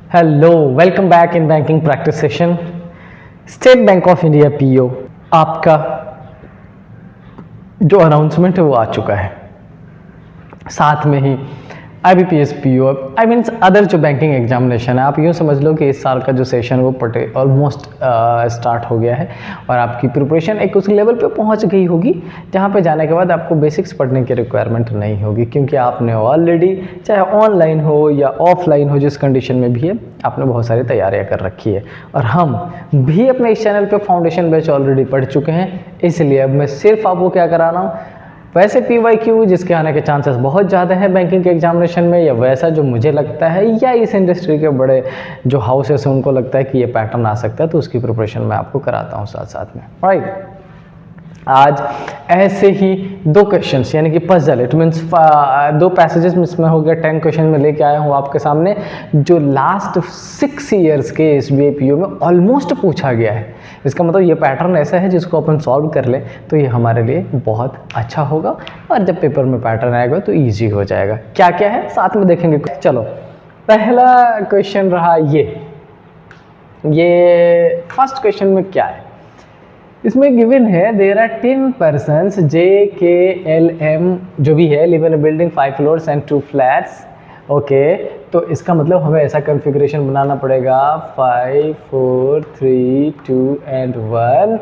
Hello, welcome back in banking practice session. State bank of India PO आपका जो announcement है वो आ चुका है। साथ में ही IBPS PO I means other जो बैंकिंग एग्जामिनेशन है, आप यूँ समझ लो कि इस साल का जो सेशन वो ऑलमोस्ट स्टार्ट हो गया है और आपकी प्रिपरेशन एक उस लेवल पे पहुंच गई होगी जहां पे जाने के बाद आपको बेसिक्स पढ़ने की रिक्वायरमेंट नहीं होगी, क्योंकि आपने ऑलरेडी चाहे ऑनलाइन हो या ऑफलाइन हो, जिस कंडीशन में भी है आपने बहुत सारी तैयारियां कर रखी है। और हम भी अपने इस चैनल पर फाउंडेशन बैच ऑलरेडी पढ़ चुके हैं, इसलिए अब मैं सिर्फ आपको क्या करा रहा हूँ, वैसे PYQ जिसके आने के चांसेस बहुत ज़्यादा हैं बैंकिंग के एग्जामिनेशन में, या वैसा जो मुझे लगता है या इस इंडस्ट्री के बड़े जो हाउसेस हैं उनको लगता है कि ये पैटर्न आ सकता है, तो उसकी प्रिपरेशन मैं आपको कराता हूँ साथ साथ में। राइट, आज ऐसे ही दो क्वेश्चंस यानी कि पजल, इट मीन्स दो पैसेजेस इसमें हो गया 10 क्वेश्चन में लेके आया हूँ आपके सामने, जो लास्ट 6 ईयर्स के SBI PO में ऑलमोस्ट पूछा गया है। इसका मतलब ये पैटर्न ऐसा है जिसको अपन सॉल्व कर लें तो ये हमारे लिए बहुत अच्छा होगा, और जब पेपर में पैटर्न आएगा तो ईजी हो जाएगा। क्या क्या है साथ में देखेंगे। चलो, पहला क्वेश्चन रहा ये फर्स्ट क्वेश्चन में क्या है, इसमें गिवन है देयर आर 10 persons JKLM जो भी है live in a building 5 floors and 2 flats। Okay, तो इसका मतलब हमें ऐसा कॉन्फ़िगरेशन बनाना पड़ेगा 5 4 3 2 and 1,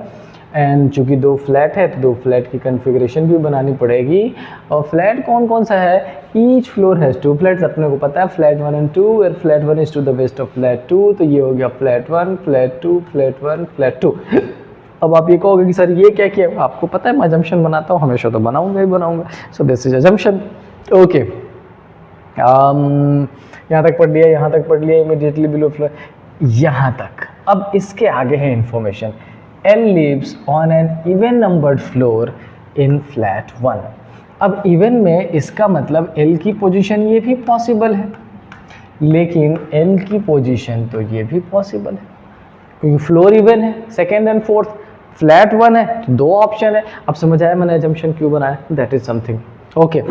एंड चूँकि 2 फ्लैट है तो 2 फ्लैट की कॉन्फ़िगरेशन भी बनानी पड़ेगी। और फ्लैट कौन कौन सा है, ईच फ्लोर हैज़ 2 फ्लैट्स, अपने को पता है flat 1 and 2, where flat 1 is to the west of flat 2, तो ये हो गया फ्लैट 1 फ्लैट 2 फ्लैट 1 फ्लैट 2। अब आप ये कहोगे कि सर ये क्या किया, आपको पता है मैं अजम्पशन बनाता हूँ, हमेशा तो बनाऊंगा ही बनाऊंगा, so this is assumption. Okay, यहाँ तक पढ़ लिया, यहाँ तक पढ़ लिया, इमीडिएटली बिलो फ्लोर यहाँ तक। अब इसके आगे है information, L lives on an even numbered floor in flat 1। अब इवन में इसका मतलब L की पोजीशन ये भी पॉसिबल है, लेकिन L की पोजीशन तो ये भी पॉसिबल है क्योंकि फ्लोर इवन है, सेकेंड एंड फोर्थ, फ्लैट 1 है तो 2 ऑप्शन है। अब समझ आया मैंने अजम्पशन क्यों बनाया, that is something. Okay,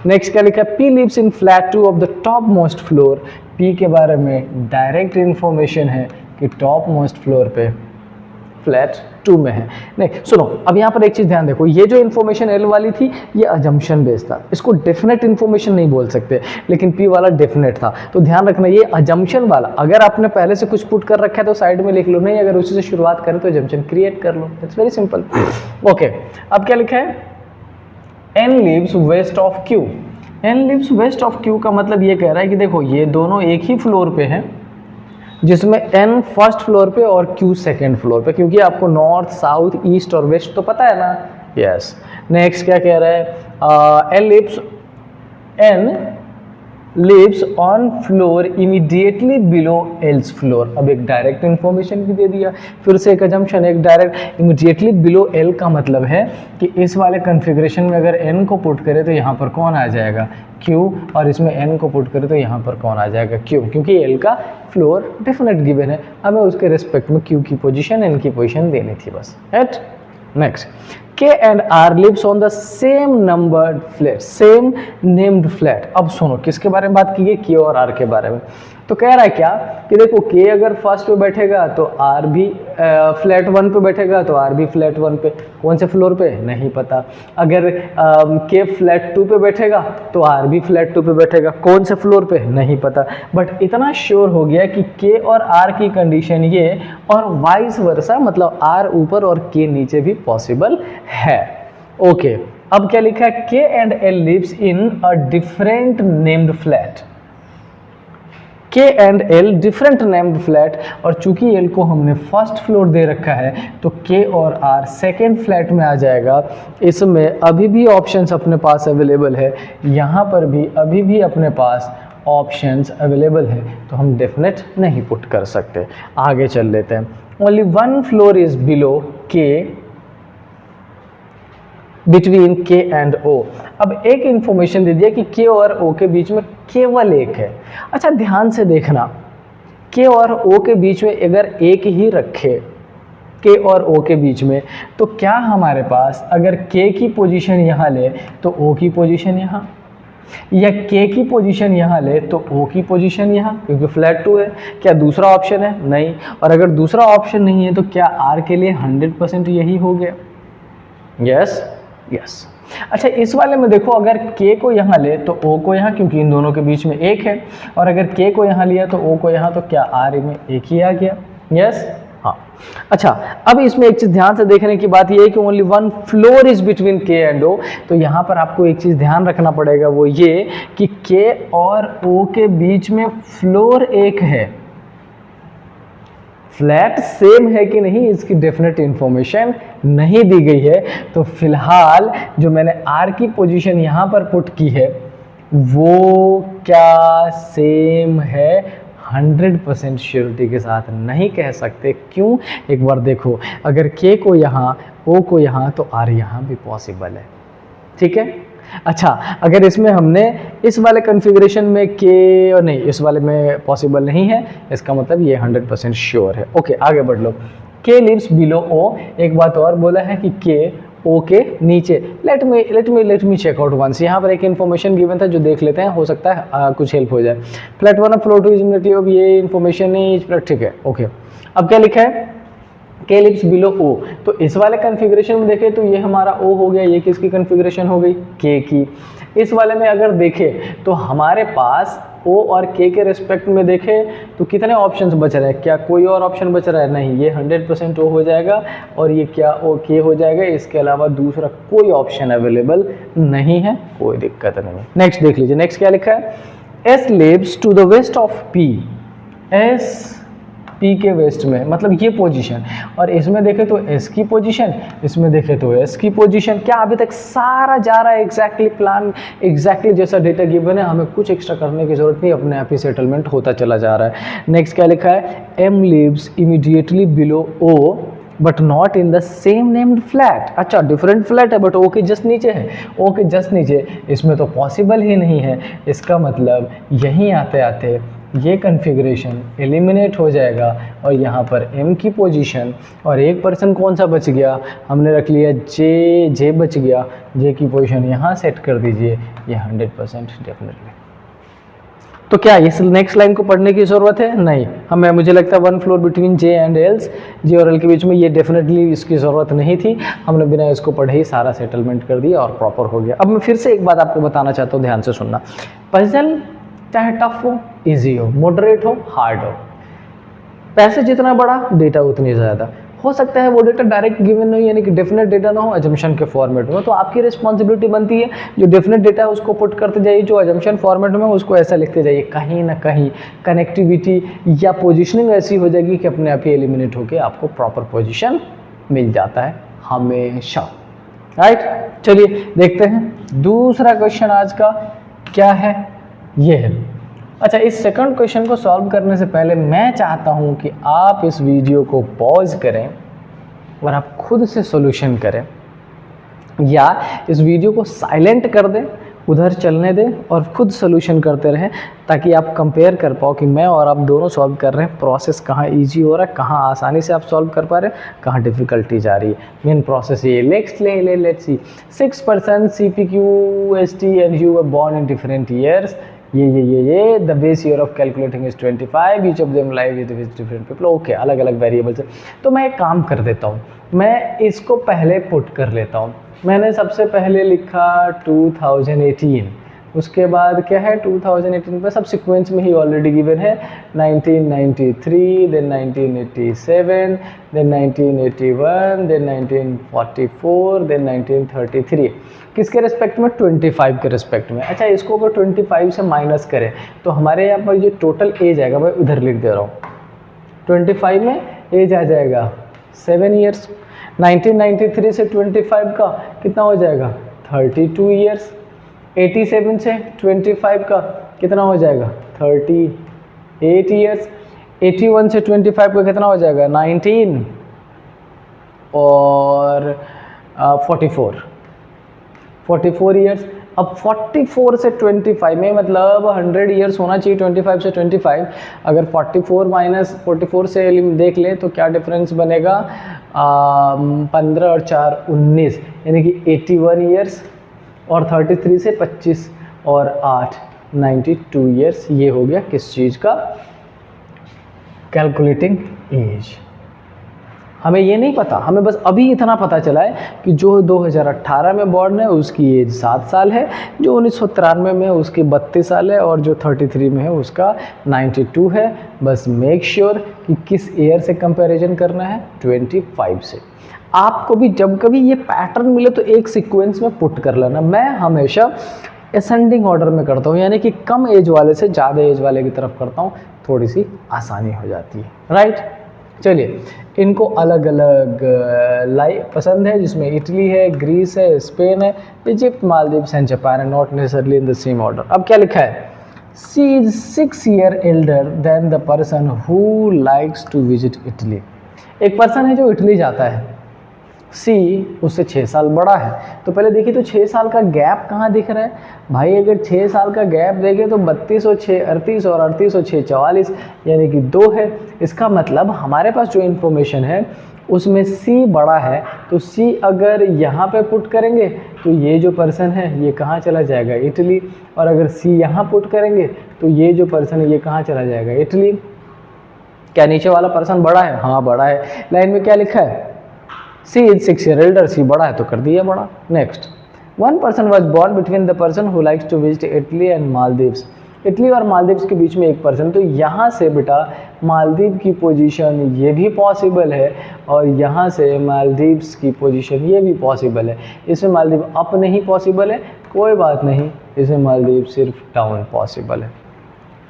next क्या लिखा है, P lives in flat 2 of the top most floor। P के बारे में डायरेक्ट इंफॉर्मेशन है कि टॉप मोस्ट फ्लोर पे फ्लैट 2 में है। नहीं सुनो, अब यहाँ पर एक चीज़ ध्यान देखो, ये जो इन्फॉर्मेशन L वाली थी ये अजम्पशन बेस्ड था, इसको डेफिनेट इन्फॉर्मेशन नहीं बोल सकते, लेकिन P वाला डेफिनेट था। तो ध्यान रखना ये अजम्पशन वाला, अगर आपने पहले से कुछ पुट कर रखा है तो साइड में लिख लो, नहीं अगर उसी से शुरुआत करें तो अजम्पशन क्रिएट कर लो, इट्स वेरी सिंपल। ओके, अब क्या लिखा है, N lives west of Q। N lives west of Q का मतलब ये कह रहा है कि देखो ये दोनों एक ही फ्लोर पे हैं, जिसमें N फर्स्ट फ्लोर पे और Q सेकेंड फ्लोर पे, क्योंकि आपको नॉर्थ साउथ ईस्ट और वेस्ट तो पता है ना। यस, नेक्स्ट क्या कह रहा है, N lives on floor immediately below L's floor। अब एक डायरेक्ट इंफॉर्मेशन भी दे दिया, फिर से एक अजम्पशन, एक डायरेक्ट। इमीडिएटली बिलो L का मतलब है कि इस वाले कॉन्फ़िगरेशन में अगर N को पुट करें तो यहाँ पर कौन आ जाएगा, Q, और इसमें N को पुट करें तो यहाँ पर कौन आ जाएगा, Q, क्योंकि L का फ्लोर डेफिनेट गिवन है, हमें उसके रिस्पेक्ट में Q की पोजीशन N की पोजीशन देनी थी बस। Right, next, K and R lives on the same numbered flat, same named flat। अब सुनो किसके बारे में बात की है, K और R के बारे में। तो कह रहा है क्या कि देखो K अगर फर्स्ट पे बैठेगा तो R भी फ्लैट 1 पे बैठेगा तो R भी फ्लैट 1 पे, कौन से फ्लोर पे नहीं पता। अगर K फ्लैट 2 पे बैठेगा तो R भी फ्लैट 2 पे बैठेगा, कौन से फ्लोर पे नहीं पता। बट इतना श्योर हो गया कि K और R की कंडीशन ये और वाइस वर्सा, मतलब R ऊपर और K नीचे भी पॉसिबल है। ओके, अब क्या लिखा है, K and L lives in a different named flat। K and L different named flat, और चूंकि L को हमने फर्स्ट फ्लोर दे रखा है तो K और R सेकेंड फ्लैट में आ जाएगा। इसमें अभी भी ऑप्शंस अपने पास अवेलेबल है, यहाँ पर भी अभी भी अपने पास ऑप्शंस अवेलेबल है, तो हम डेफिनेट नहीं पुट कर सकते। आगे चल लेते हैं, only 1 floor is below K between K and O। अब एक इंफॉर्मेशन दे दिया कि K और O के बीच में केवल एक है। अच्छा ध्यान से देखना, K और O के बीच में अगर एक ही रखे, K और O के बीच में, तो क्या हमारे पास अगर K की पोजीशन यहाँ ले तो O की पोजीशन यहाँ, या k की पोजीशन यहाँ ले तो o की पोजीशन यहाँ, क्योंकि फ्लैट 2 है। क्या दूसरा ऑप्शन है? नहीं। और अगर दूसरा ऑप्शन नहीं है तो क्या r के लिए 100% यही हो गया? Yes yes. अच्छा, इस वाले में देखो, अगर k को यहाँ ले तो o को यहाँ, क्योंकि इन दोनों के बीच में एक है, और अगर k को यहाँ लिया तो o को यहाँ, तो क्या r में एक ही आ गया? यस हाँ। अच्छा, अब इसमें एक चीज ध्यान से देखने की बात यह है कि only one floor is between k and o। तो यहाँ पर आपको एक चीज ध्यान रखना पड़ेगा, वो ये कि k और o के बीच में फ्लोर एक है। फ्लैट सेम है कि नहीं, इसकी डेफिनेट इंफॉर्मेशन नहीं दी गई है। तो फिलहाल जो मैंने r की पोजीशन यहाँ पर पुट की है वो क्या सेम है? 100% श्योरिटी के साथ नहीं कह सकते। क्यों? एक बार देखो, अगर k को यहाँ, o को यहाँ, तो r यहाँ भी पॉसिबल है। ठीक है। अच्छा, अगर इसमें हमने इस वाले कॉन्फ़िगरेशन में k, और नहीं, इस वाले में पॉसिबल नहीं है, इसका मतलब ये 100% श्योर है। ओके, आगे बढ़ लो। k lives below o। एक बात और बोला है कि k o के नीचे। Let me check out once. यहाँ पर एक इन्फॉर्मेशन गिवन था जो देख लेते हैं, हो सकता है कुछ हेल्प हो जाए। फ्लैट 1 और फ्लोर 2 इज, अब ये इन्फॉर्मेशन नहीं, ठीक है। ओके, अब क्या लिखा है? k lives below o। तो इस वाले कॉन्फ़िगरेशन में देखें तो ये हमारा o हो गया, ये किसकी कॉन्फ़िगरेशन हो गई? k की। इस वाले में अगर देखें तो हमारे पास o और k के रिस्पेक्ट में देखें तो कितने ऑप्शंस बच रहे हैं? क्या कोई और ऑप्शन बच रहा है? नहीं, ये 100% o हो जाएगा और ये क्या k हो जाएगा। इसके अलावा दूसरा कोई ऑप्शन अवेलेबल नहीं है, कोई दिक्कत नहीं। नेक्स्ट देख लीजिए, नेक्स्ट क्या लिखा है? s lives to the west of p। s p के वेस्ट में, मतलब ये पोजीशन। और इसमें देखें तो s की पोजीशन, इसमें देखें तो s की पोजीशन। क्या अभी तक सारा जा रहा है एग्जैक्टली प्लान, एग्जैक्टली जैसा डेटा गिवन है, हमें कुछ एक्स्ट्रा करने की जरूरत नहीं, अपने आप ही सेटलमेंट होता चला जा रहा है। नेक्स्ट क्या लिखा है? m lives immediately below o but not in the same named flat. अच्छा, डिफरेंट फ्लैट है बट ओ के जस्ट नीचे है, ओ के जस्ट नीचे। इसमें तो पॉसिबल ही नहीं है। इसका मतलब यहीं आते आते ये कॉन्फ़िगरेशन एलिमिनेट हो जाएगा और यहाँ पर m की पोजीशन, और एक पर्सन कौन सा बच गया? हमने रख लिया j बच गया। j की पोजीशन यहाँ सेट कर दीजिए, ये 100% डेफिनेटली। तो क्या इस नेक्स्ट लाइन को पढ़ने की ज़रूरत है? नहीं, हमें, मुझे लगता है 1 floor between j and else, j और l के बीच में, ये डेफिनेटली इसकी ज़रूरत नहीं थी। हमने बिना इसको पढ़े ही सारा सेटलमेंट कर दिया और प्रॉपर हो गया। अब मैं फिर से एक बात आपको बताना चाहता हूँ, ध्यान से सुनना। पजल चाहे टफ हो, इजी हो, मॉडरेट हो, हार्ड हो, पैसे जितना बड़ा डेटा उतनी ज़्यादा। हो सकता है वो डेटा डायरेक्ट गिवन नहीं, यानी कि डेफिनेट डेटा ना हो, अजम्पशन के फॉर्मेट में, तो आपकी रिस्पॉन्सिबिलिटी बनती है जो डेफिनेट डेटा है उसको पुट करते जाइए, जो अजम्पशन फॉर्मेट में उसको ऐसा लिखते जाइए। कहीं ना कहीं कनेक्टिविटी या पोजिशनिंग ऐसी हो जाएगी कि अपने आप ही एलिमिनेट होकर आपको प्रॉपर पोजिशन मिल जाता है हमेशा। राइट, चलिए देखते हैं दूसरा क्वेश्चन आज का क्या है। ये है। अच्छा, इस सेकंड क्वेश्चन को सॉल्व करने से पहले मैं चाहता हूं कि आप इस वीडियो को पॉज करें और आप खुद से सॉल्यूशन करें, या इस वीडियो को साइलेंट कर दें, उधर चलने दें और खुद सॉल्यूशन करते रहें, ताकि आप कंपेयर कर पाओ कि मैं और आप दोनों सॉल्व कर रहे हैं, प्रोसेस कहाँ इजी हो रहा है, कहाँ आसानी से आप सॉल्व कर पा रहे हैं, कहाँ डिफ़िकल्टी जा रही है। मेन प्रोसेस ये। Let's see 6 person CPQ ST and you were born in different years। ये the base year of calculating is 25, each of them live with different people. Okay, अलग अलग वेरिएबल्स है। तो मैं एक काम कर देता हूँ, मैं इसको पहले पुट कर लेता हूँ। मैंने सबसे पहले लिखा 2018, उसके बाद क्या है 2018 पर सब सीक्वेंस में ही ऑलरेडी गिवन है, 1993, देन 1987, देन 1981, देन 1944, देन 1933। किसके रिस्पेक्ट में? 25 के रिस्पेक्ट में। अच्छा, इसको अगर 25 से माइनस करें तो हमारे यहाँ पर जो टोटल एज आएगा, मैं उधर लिख दे रहा हूँ, 25 में एज आ जाएगा 7 ईयर्स। 1993 से 25 का कितना हो जाएगा? 32 ईयर्स। 87 से 25 का कितना हो जाएगा? 38 ईयर्स। 81 से 25 का कितना हो जाएगा? 19 और 44 ईयर्स। अब 44 से 25 में मतलब 100 ईयर्स होना चाहिए 25 से 25। अगर 44 माइनस 44 से देख ले तो क्या डिफरेंस बनेगा? 15 और 4 19, यानी कि 81 ईयर्स। और 33 से 25 और 8 92 ईयर्स। ये हो गया किस चीज़ का, कैलकुलेटिंग एज। हमें ये नहीं पता, हमें बस अभी इतना पता चला है कि जो 2018 में बॉर्न है उसकी एज 7 साल है, जो 1993 में है उसकी 32 साल है, और जो 33 में है उसका 92 है। बस मेक श्योर कि किस ईयर से कंपैरिजन करना है, 25 से। आपको भी जब कभी ये पैटर्न मिले तो एक सीक्वेंस में पुट कर लेना। मैं हमेशा असेंडिंग ऑर्डर में करता हूँ, यानी कि कम एज वाले से ज़्यादा एज वाले की तरफ करता हूँ, थोड़ी सी आसानी हो जाती है, राइट। चलिए, इनको अलग अलग लाइफ पसंद है, जिसमें इटली है, ग्रीस है, स्पेन है, इजिप्ट, मालदीव्स एंड जापान है, not necessarily in the same order. अब क्या लिखा है, सी is 6 year elder than the person who likes to visit Italy. एक पर्सन है जो इटली जाता है, सी उससे 6 साल बड़ा है। तो पहले देखिए तो 6 साल का गैप कहाँ दिख रहा है भाई। अगर 6 साल का गैप देखें तो 32 और 6 38 और 38 और 6 44, यानी कि 2 है। इसका मतलब हमारे पास जो इन्फॉर्मेशन है उसमें सी बड़ा है, तो सी अगर यहाँ पे पुट करेंगे तो ये जो पर्सन है ये कहाँ चला जाएगा, इटली। और अगर सी यहाँ पुट करेंगे तो ये जो पर्सन है ये कहाँ चला जाएगा, इटली। क्या नीचे वाला पर्सन बड़ा है? हाँ बड़ा है। लाइन में क्या लिखा है, सी इज 6 ईयर एल्डर, सी बड़ा है तो कर दिया बड़ा। Next, one person was born between the person who likes to visit Italy and Maldives. Italy और मालदीव्स के बीच में एक पर्सन, तो यहाँ से बेटा मालदीव की पोजीशन ये भी पॉसिबल है, और यहाँ से मालदीव्स की पोजीशन ये भी पॉसिबल है। इसमें मालदीव अप नहीं पॉसिबल है, कोई बात नहीं, इसमें मालदीव सिर्फ डाउन पॉसिबल है।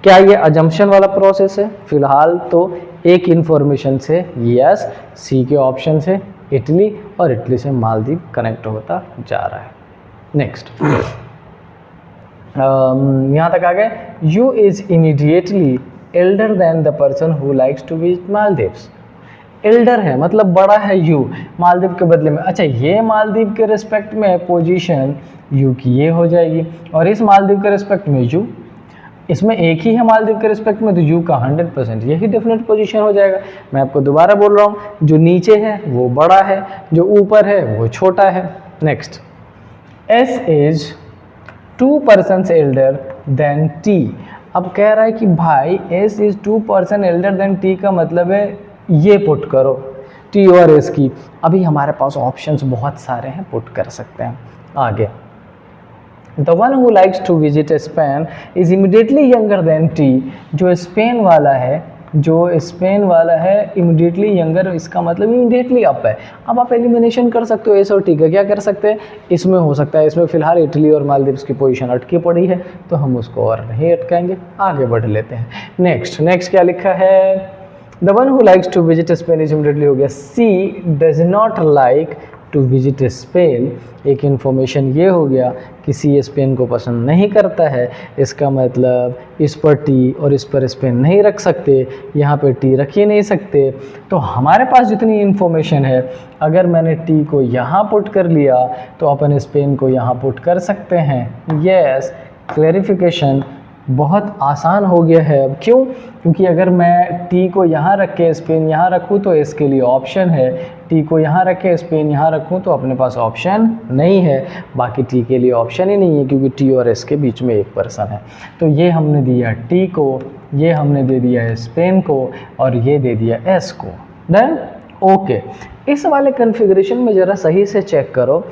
क्या ये अजम्पशन वाला प्रोसेस है? फिलहाल तो एक इन्फॉर्मेशन से यस, सी के ऑप्शन से इटली, और इटली से मालदीव कनेक्ट होता जा रहा है। नेक्स्ट, यहाँ तक आ गए। U is immediately elder than the person who likes to visit Maldives. Elder है मतलब बड़ा है यू, मालदीव के बदले में। अच्छा, ये मालदीव के रिस्पेक्ट में पोजीशन यू की ये हो जाएगी, और इस मालदीव के रिस्पेक्ट में यू, इसमें एक ही है मालदीव के रिस्पेक्ट में, तो यू का 100% यही डेफिनेट पोजीशन हो जाएगा। मैं आपको दोबारा बोल रहा हूँ, जो नीचे है वो बड़ा है, जो ऊपर है वो छोटा है। Next, S is 2 person elder than T. अब कह रहा है कि भाई S is 2 person elder than T का मतलब है ये पुट करो, टी और एस की। अभी हमारे पास ऑप्शंस बहुत सारे हैं, पुट कर सकते हैं आगे। The one who likes to visit Spain is immediately younger than T। जो स्पेन वाला है immediately younger, इसका मतलब immediately अप है। अब आप एलिमिनेशन कर सकते हो एस और टी का। क्या कर सकते हैं? इसमें हो सकता है, इसमें फिलहाल इटली और मालदीव्स की पोजीशन अटकी पड़ी है, तो हम उसको और नहीं अटकाएंगे, आगे बढ़ लेते हैं। नेक्स्ट क्या लिखा है, the one who likes to visit Spain is immediately हो गया। She does not like to visit Spain. एक इन्फॉर्मेशन ये हो गया कि सी स्पेन को पसंद नहीं करता है, इसका मतलब इस पर टी और इस पर स्पेन नहीं रख सकते, यहाँ पे टी रख ही नहीं सकते। तो हमारे पास जितनी इन्फॉर्मेशन है, अगर मैंने टी को यहाँ पुट कर लिया तो अपन स्पेन को यहाँ पुट कर सकते हैं। यस, क्लैरिफिकेशन बहुत आसान हो गया है। अब क्यों? क्योंकि अगर मैं टी को यहाँ रख के स्पेन यहाँ रखूँ तो इसके लिए ऑप्शन है, टी को यहाँ रख के स्पेन यहाँ रखूँ तो अपने पास ऑप्शन नहीं है। बाकी टी के लिए ऑप्शन ही नहीं है, क्योंकि टी और एस के बीच में एक पर्सन है। तो ये हमने दिया टी को, ये हमने दे दिया स्पेन को, और ये दे दिया एस को। डन? ओके। इस वाले कन्फिग्रेशन में ज़रा सही से चेक करो,